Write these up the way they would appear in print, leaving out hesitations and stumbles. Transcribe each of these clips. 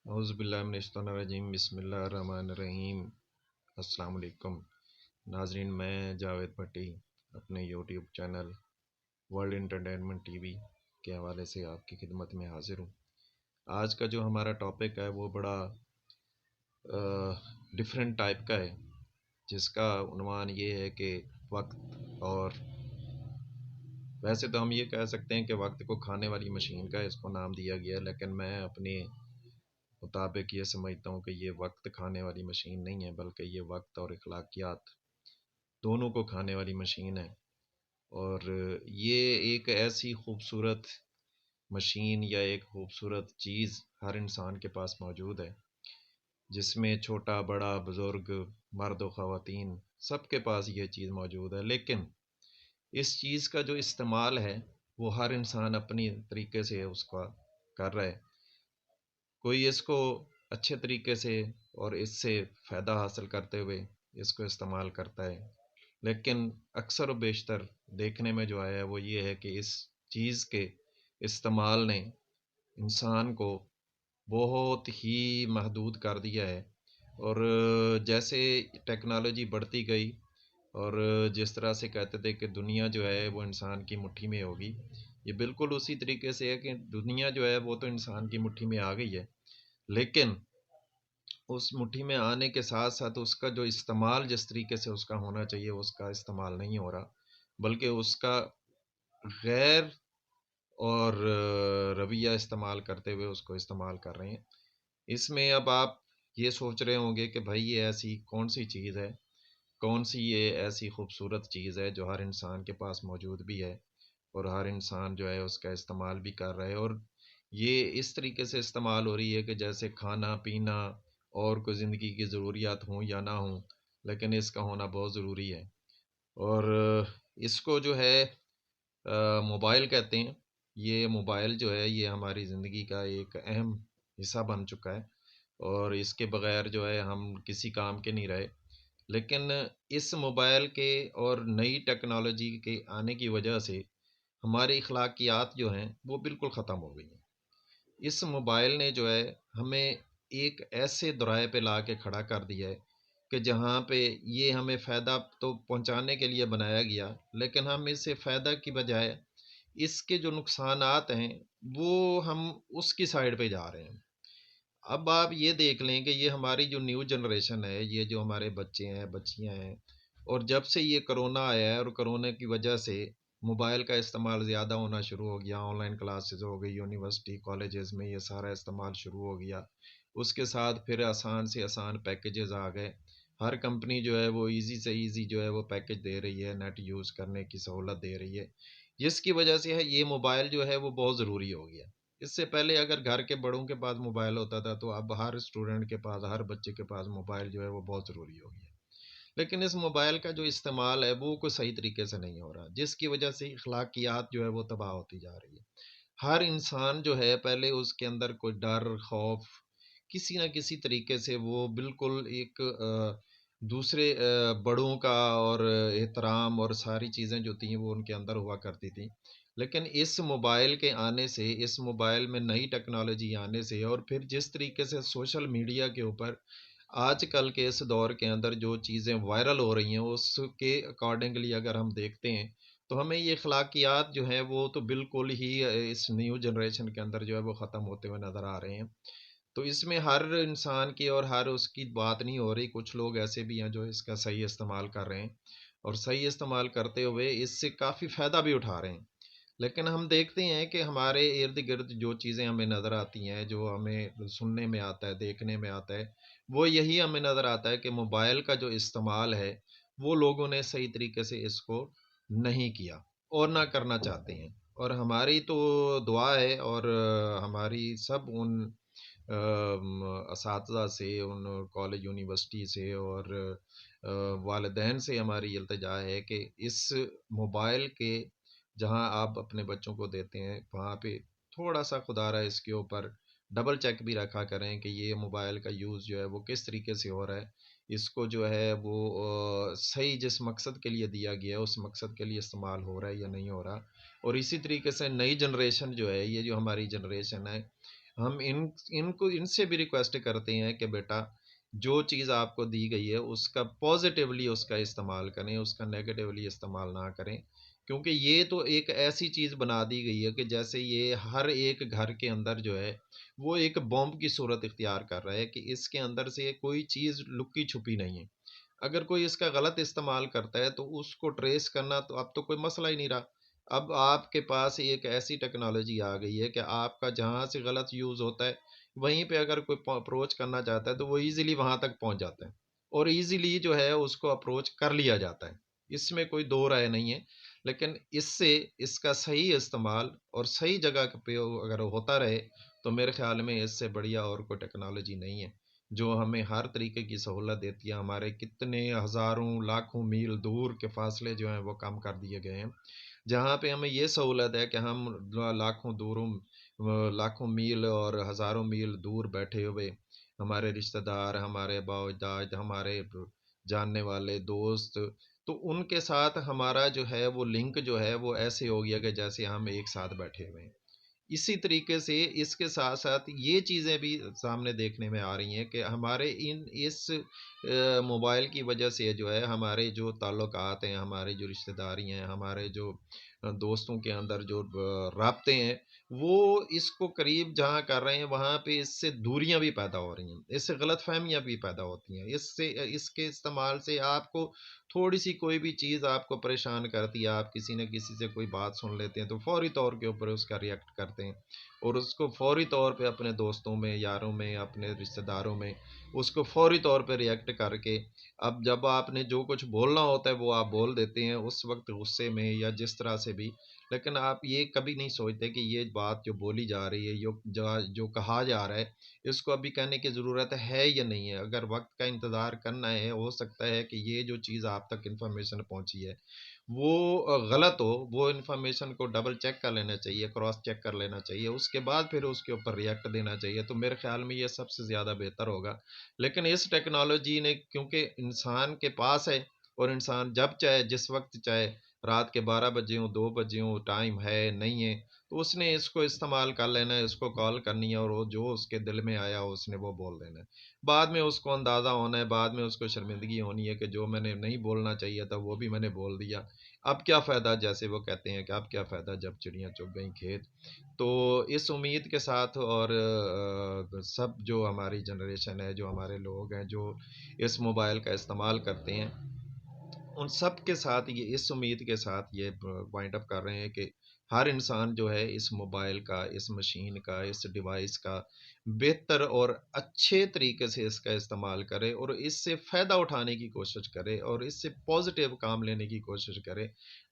اعوذ باللہ من الشیطان الرجیم بسم اللہ الرحمن الرحیم۔ السلام علیکم ناظرین، میں جاوید بھٹی اپنے YouTube channel world entertainment T V کے حوالے سے آپ کی خدمت میں حاضر ہوں۔ آج کا جو ہمارا ٹاپک ہے وہ بڑا ڈیفرنٹ ٹائپ کا ہے، جس کا عنوان یہ ہے کہ وقت۔ اور ویسے تو ہم یہ کہہ سکتے ہیں کہ وقت کو کھانے والی مشین کا اس کو نام دیا گیا، لیکن میں اپنے مطابق یہ سمجھتا ہوں کہ یہ وقت کھانے والی مشین نہیں ہے، بلکہ یہ وقت اور اخلاقیات دونوں کو کھانے والی مشین ہے۔ اور یہ ایک ایسی خوبصورت مشین یا ایک خوبصورت چیز ہر انسان کے پاس موجود ہے، جس میں چھوٹا بڑا بزرگ مرد و خواتین سب کے پاس یہ چیز موجود ہے، لیکن اس چیز کا جو استعمال ہے وہ ہر انسان اپنی طریقے سے اس کا کر رہا ہے۔ کوئی اس کو اچھے طریقے سے اور اس سے فائدہ حاصل کرتے ہوئے اس کو استعمال کرتا ہے، لیکن اکثر و بیشتر دیکھنے میں جو آیا ہے وہ یہ ہے کہ اس چیز کے استعمال نے انسان کو بہت ہی محدود کر دیا ہے۔ اور جیسے ٹیکنالوجی بڑھتی گئی اور جس طرح سے کہتے تھے کہ دنیا جو ہے وہ انسان کی مٹھی میں ہوگی، یہ بالکل اسی طریقے سے ہے کہ دنیا جو ہے وہ تو انسان کی مٹھی میں آ گئی ہے، لیکن اس مٹھی میں آنے کے ساتھ ساتھ اس کا جو استعمال جس طریقے سے اس کا ہونا چاہیے اس کا استعمال نہیں ہو رہا، بلکہ اس کا غیر اور رویہ استعمال کرتے ہوئے اس کو استعمال کر رہے ہیں۔ اس میں اب آپ یہ سوچ رہے ہوں گے کہ بھائی یہ ایسی کون سی چیز ہے، کون سی یہ ایسی خوبصورت چیز ہے جو ہر انسان کے پاس موجود بھی ہے اور ہر انسان جو ہے اس کا استعمال بھی کر رہا ہے، اور یہ اس طریقے سے استعمال ہو رہی ہے کہ جیسے کھانا پینا اور کوئی زندگی کی ضروریات ہوں یا نہ ہوں، لیکن اس کا ہونا بہت ضروری ہے۔ اور اس کو جو ہے موبائل کہتے ہیں۔ یہ موبائل جو ہے یہ ہماری زندگی کا ایک اہم حصہ بن چکا ہے، اور اس کے بغیر جو ہے ہم کسی کام کے نہیں رہے، لیکن اس موبائل کے اور نئی ٹیکنالوجی کے آنے کی وجہ سے ہماری اخلاقیات جو ہیں وہ بالکل ختم ہو گئی ہیں۔ اس موبائل نے جو ہے ہمیں ایک ایسے دورائے پہ لا کے کھڑا کر دیا ہے کہ جہاں پہ یہ ہمیں فائدہ تو پہنچانے کے لیے بنایا گیا، لیکن ہم اس سے فائدہ کی بجائے اس کے جو نقصانات ہیں وہ ہم اس کی سائڈ پہ جا رہے ہیں۔ اب آپ یہ دیکھ لیں کہ یہ ہماری جو نیو جنریشن ہے، یہ جو ہمارے بچے ہیں بچیاں ہیں، اور جب سے یہ کرونا آیا ہے اور کرونا کی وجہ سے موبائل کا استعمال زیادہ ہونا شروع ہو گیا، آن لائن کلاسز ہو گئی، یونیورسٹی کالجز میں یہ سارا استعمال شروع ہو گیا، اس کے ساتھ پھر آسان سے آسان پیکیجز آ گئے۔ ہر کمپنی جو ہے وہ ایزی سے ایزی جو ہے وہ پیکیج دے رہی ہے، نیٹ یوز کرنے کی سہولت دے رہی ہے، جس کی وجہ سے ہے یہ موبائل جو ہے وہ بہت ضروری ہو گیا۔ اس سے پہلے اگر گھر کے بڑوں کے پاس موبائل ہوتا تھا تو اب ہر اسٹوڈنٹ کے پاس، ہر بچے کے پاس موبائل جو ہے وہ بہت ضروری ہو گیا، لیکن اس موبائل کا جو استعمال ہے وہ کوئی صحیح طریقے سے نہیں ہو رہا، جس کی وجہ سے اخلاقیات جو ہے وہ تباہ ہوتی جا رہی ہے۔ ہر انسان جو ہے پہلے اس کے اندر کوئی ڈر خوف کسی نہ کسی طریقے سے وہ بالکل ایک دوسرے بڑوں کا اور احترام اور ساری چیزیں جو تھیں وہ ان کے اندر ہوا کرتی تھیں، لیکن اس موبائل کے آنے سے، اس موبائل میں نئی ٹیکنالوجی آنے سے، اور پھر جس طریقے سے سوشل میڈیا کے اوپر آج کل کے اس دور کے اندر جو چیزیں وائرل ہو رہی ہیں اس کے اکارڈنگلی اگر ہم دیکھتے ہیں تو ہمیں یہ اخلاقیات جو ہیں وہ تو بالکل ہی اس نیو جنریشن کے اندر جو ہے وہ ختم ہوتے ہوئے نظر آ رہے ہیں۔ تو اس میں ہر انسان کی اور ہر اس کی بات نہیں ہو رہی، کچھ لوگ ایسے بھی ہیں جو اس کا صحیح استعمال کر رہے ہیں اور صحیح استعمال کرتے ہوئے اس سے کافی فائدہ بھی اٹھا رہے ہیں، لیکن ہم دیکھتے ہیں کہ ہمارے ارد گرد جو چیزیں ہمیں نظر آتی ہیں، جو ہمیں سننے میں آتا ہے، دیکھنے میں آتا ہے، وہ یہی ہمیں نظر آتا ہے کہ موبائل کا جو استعمال ہے وہ لوگوں نے صحیح طریقے سے اس کو نہیں کیا اور نہ کرنا چاہتے ہیں۔ اور ہماری تو دعا ہے اور ہماری سب ان اساتذہ سے، ان کالج یونیورسٹی سے اور والدین سے ہماری التجا ہے کہ اس موبائل کے جہاں آپ اپنے بچوں کو دیتے ہیں وہاں پہ تھوڑا سا خدا رہا اس کے اوپر ڈبل چیک بھی رکھا کریں کہ یہ موبائل کا یوز جو ہے وہ کس طریقے سے ہو رہا ہے، اس کو جو ہے وہ صحیح جس مقصد کے لیے دیا گیا ہے اس مقصد کے لیے استعمال ہو رہا ہے یا نہیں ہو رہا۔ اور اسی طریقے سے نئی جنریشن جو ہے، یہ جو ہماری جنریشن ہے، ہم ان سے بھی ریکویسٹ کرتے ہیں کہ بیٹا جو چیز آپ کو دی گئی ہے اس کا پازیٹیولی اس کا استعمال کریں، اس کا نیگیٹیولی استعمال نہ کریں، کیونکہ یہ تو ایک ایسی چیز بنا دی گئی ہے کہ جیسے یہ ہر ایک گھر کے اندر جو ہے وہ ایک بمب کی صورت اختیار کر رہا ہے کہ اس کے اندر سے کوئی چیز لکی چھپی نہیں ہے۔ اگر کوئی اس کا غلط استعمال کرتا ہے تو اس کو ٹریس کرنا تو اب تو کوئی مسئلہ ہی نہیں رہا۔ اب آپ کے پاس ایک ایسی ٹیکنالوجی آ گئی ہے کہ آپ کا جہاں سے غلط یوز ہوتا ہے وہیں پہ اگر کوئی اپروچ کرنا چاہتا ہے تو وہ ایزیلی وہاں تک پہنچ جاتا ہے، اور ایزیلی جو ہے اس کو اپروچ کر لیا جاتا ہے، اس میں کوئی دو رائے نہیں ہے۔ لیکن اس سے اس کا صحیح استعمال اور صحیح جگہ پہ اگر ہوتا رہے تو میرے خیال میں اس سے بڑھیا اور کوئی ٹیکنالوجی نہیں ہے، جو ہمیں ہر طریقے کی سہولت دیتی ہے۔ ہمارے کتنے ہزاروں لاکھوں میل دور کے فاصلے جو ہیں وہ کم کر دیے گئے ہیں، جہاں پہ ہمیں یہ سہولت ہے کہ ہم لاکھوں میل اور ہزاروں میل دور بیٹھے ہوئے ہمارے رشتہ دار، ہمارے باء و اجداد، ہمارے جاننے والے دوست، تو ان کے ساتھ ہمارا جو ہے وہ لنک جو ہے وہ ایسے ہو گیا کہ جیسے ہم ایک ساتھ بیٹھے ہوئے ہیں۔ اسی طریقے سے اس کے ساتھ ساتھ یہ چیزیں بھی سامنے دیکھنے میں آ رہی ہیں کہ ہمارے اس موبائل کی وجہ سے جو ہے ہمارے جو تعلقات ہیں، ہمارے جو رشتہ داری ہیں، ہمارے جو دوستوں کے اندر جو رابطے ہیں، وہ اس کو قریب جہاں کر رہے ہیں وہاں پہ اس سے دوریاں بھی پیدا ہو رہی ہیں، اس سے غلط فہمیاں بھی پیدا ہوتی ہیں، اس کے استعمال سے آپ کو تھوڑی سی کوئی بھی چیز آپ کو پریشان کرتی ہے، آپ کسی نہ کسی سے کوئی بات سن لیتے ہیں تو فوری طور کے اوپر اس کا ریئیکٹ کرتے ہیں، اور اس کو فوری طور پہ اپنے دوستوں میں، یاروں میں، اپنے رشتہ داروں میں اس کو فوری طور پہ ریئیکٹ کر کے اب جب آپ نے جو کچھ بولنا ہوتا ہے وہ آپ بول دیتے ہیں اس وقت غصے میں یا جس طرح سے بھی، لیکن آپ یہ کبھی نہیں سوچتے کہ یہ بات جو بولی جا رہی ہے، جو کہا جا رہا ہے، اس کو ابھی کہنے کی ضرورت ہے یا نہیں ہے۔ اگر وقت کا انتظار کرنا ہے، ہو سکتا ہے کہ یہ جو چیز آپ تک انفارمیشن پہنچی ہے وہ غلط ہو، وہ انفارمیشن کو ڈبل چیک کر لینا چاہیے، کراس چیک کر لینا چاہیے، اس کے بعد پھر اس کے اوپر ریئیکٹ دینا چاہیے، تو میرے خیال میں یہ سب سے زیادہ بہتر ہوگا۔ لیکن اس ٹیکنالوجی نے کیونکہ انسان کے پاس ہے، اور انسان جب چاہے جس وقت چاہے، رات کے 12 بجے ہوں، 2 بجے ہوں، ٹائم ہے نہیں ہے، تو اس نے اس کو استعمال کر لینا ہے، اس کو کال کرنی ہے، اور وہ جو اس کے دل میں آیا اس نے وہ بول دینا ہے۔ بعد میں اس کو اندازہ ہونا ہے، بعد میں اس کو شرمندگی ہونی ہے کہ جو میں نے نہیں بولنا چاہیے تھا وہ بھی میں نے بول دیا، اب کیا فائدہ، جیسے وہ کہتے ہیں کہ اب کیا فائدہ جب چڑیاں چگ گئیں کھیت۔ تو اس امید کے ساتھ، اور سب جو ہماری جنریشن ہے، جو ہمارے لوگ ہیں جو اس موبائل کا استعمال کرتے ہیں، ان سب کے ساتھ یہ اس امید کے ساتھ یہ پوائنٹ اپ کر رہے ہیں کہ ہر انسان جو ہے اس موبائل کا، اس مشین کا، اس ڈیوائس کا بہتر اور اچھے طریقے سے اس کا استعمال کرے، اور اس سے فائدہ اٹھانے کی کوشش کرے، اور اس سے پازیٹیو کام لینے کی کوشش کرے،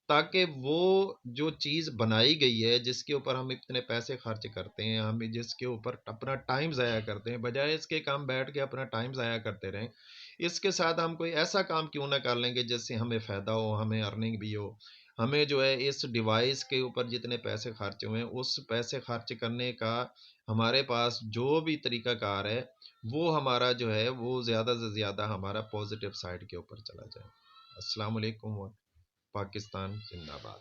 تاکہ وہ جو چیز بنائی گئی ہے، جس کے اوپر ہم اتنے پیسے خرچ کرتے ہیں، ہم جس کے اوپر اپنا ٹائم ضائع کرتے ہیں، بجائے اس کے کام بیٹھ کے اپنا ٹائم ضائع کرتے رہیں، اس کے ساتھ ہم کوئی ایسا کام کیوں نہ کر لیں گے جس سے ہمیں فائدہ ہو، ہمیں ارننگ بھی ہو، ہمیں جو ہے اس ڈیوائس کے اوپر جتنے پیسے خرچ ہوئے ہیں اس پیسے خرچ کرنے کا ہمارے پاس جو بھی طریقہ کار ہے وہ ہمارا جو ہے وہ زیادہ سے زیادہ ہمارا پازیٹیو سائڈ کے اوپر چلا جائے۔ السلام علیکم، پاکستان زندہ باد۔